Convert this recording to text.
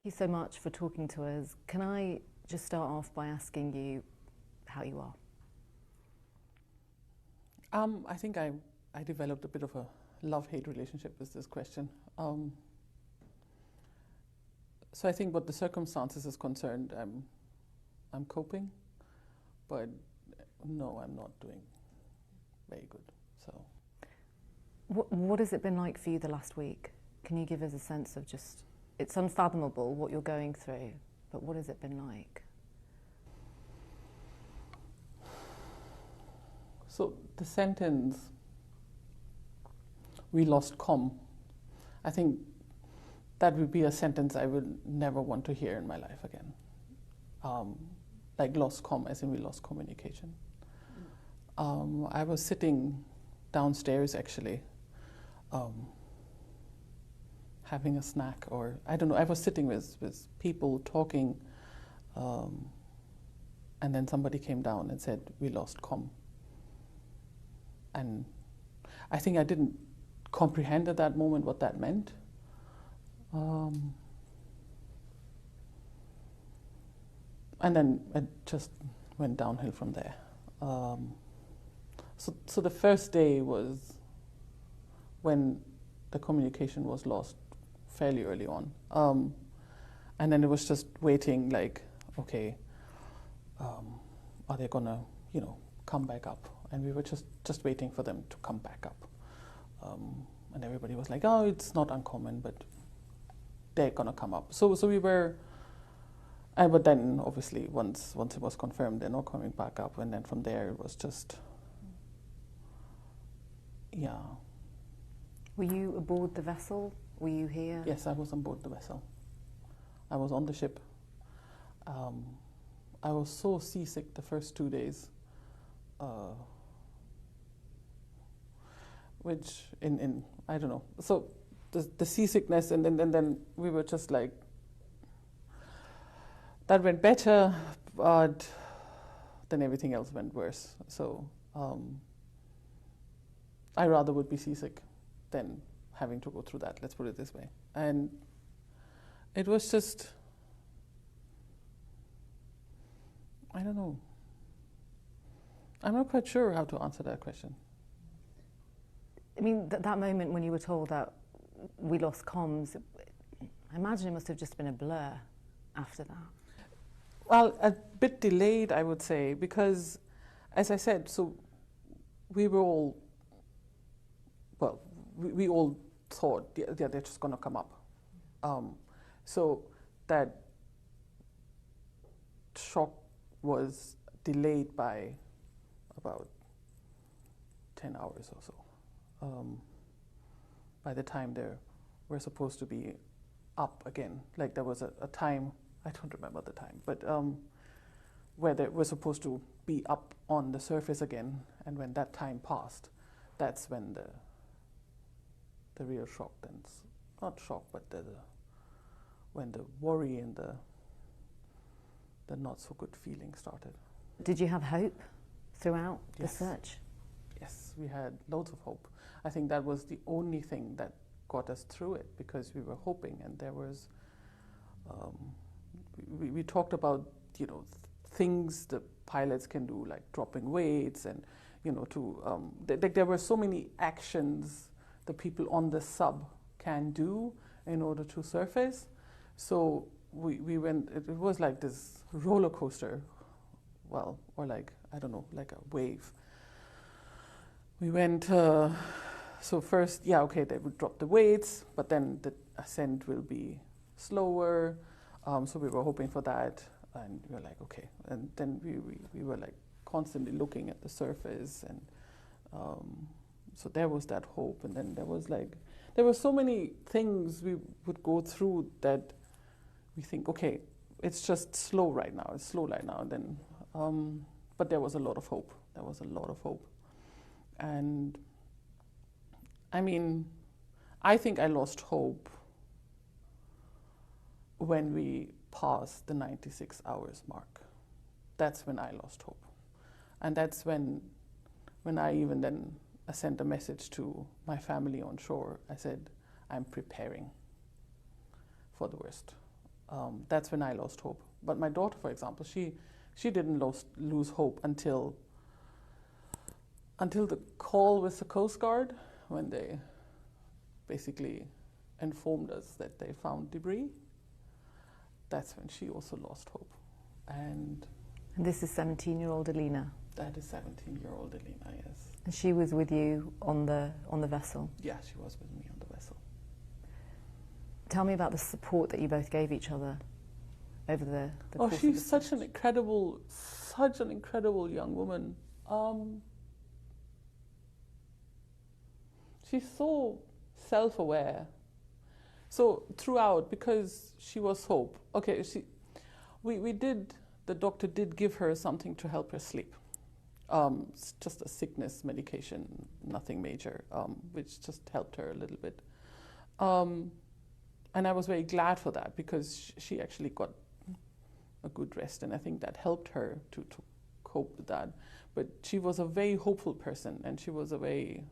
Thank you so much for talking to us. Can I just start off by asking you how you are? I think I developed a bit of a love-hate relationship with this question. So I think what the circumstances is concerned, I'm coping, but no, I'm not doing very good. So What has it been like for you the last week? Can you give us a sense of just, it's unfathomable what you're going through, but what has it been like? So the sentence, "we lost comm," I think that would be a sentence I would never want to hear in my life again. Like lost comm, as in we lost communication. I was sitting downstairs actually, having a snack, or I don't know, I was sitting with people talking, and then somebody came down and said, "we lost comm." And I think I didn't comprehend at that moment what that meant. And then it just went downhill from there. So the first day was when the communication was lost fairly early on. And then it was just waiting, like, okay, are they gonna, come back up? And we were just waiting for them to come back up. And everybody was like, oh, it's not uncommon, but they're gonna come up. So we were, but then obviously once it was confirmed they're not coming back up, and then from there it was just, yeah. Were you aboard the vessel? Were you here? Yes, I was on board the vessel. I was on the ship. I was so seasick the first 2 days, which in I don't know. So the seasickness, and then we were just like, that went better, but then everything else went worse. So I rather would be seasick than having to go through that, let's put it this way. And it was just, I don't know. I'm not quite sure how to answer that question. I mean, that moment when you were told that we lost comms, I imagine it must have just been a blur after that. Well, a bit delayed, I would say, because, as I said, so we were all, well, we all thought, yeah, they're just going to come up. So that shock was delayed by about 10 hours or so. By the time they were supposed to be up again, like there was a time, I don't remember the time, but where they were supposed to be up on the surface again, and when that time passed, that's when the real shock, then, not shock, but when the worry and the not so good feeling started. Did you have hope throughout the Yes. search? Yes, we had loads of hope. I think that was the only thing that got us through it, because we were hoping, and there was, we talked about, things the pilots can do, like dropping weights, and, there were so many actions the people on the sub can do in order to surface. So we went, it was like this roller coaster, well, or like, I don't know, like a wave. We went, so first, yeah, okay, they would drop the weights, but then the ascent will be slower. So we were hoping for that, and we were like, okay. And then we were like constantly looking at the surface, and so there was that hope. And then there were so many things we would go through that we think, okay, it's just slow right now. It's slow right now. And then, but there was a lot of hope. There was a lot of hope. And I mean, I think I lost hope when we passed the 96 hours mark. That's when I lost hope. And that's when I even then sent a message to my family on shore. I said, I'm preparing for the worst. that's when I lost hope. But my daughter, for example, she didn't lose hope until the call with the Coast Guard, when they basically informed us that they found debris. That's when she also lost hope. And this is 17-year-old Alina. That is 17-year-old Alina, yes. And she was with you on the vessel? Yeah, she was with me on the vessel. Tell me about the support that you both gave each other over the course of she's such an incredible young woman. She's so self-aware. So throughout, because she was hope. Okay, the doctor did give her something to help her sleep. It's just a sickness medication, nothing major, which just helped her a little bit. And I was very glad for that, because she actually got a good rest, and I think that helped her to cope with that. But she was a very hopeful person, and she was a very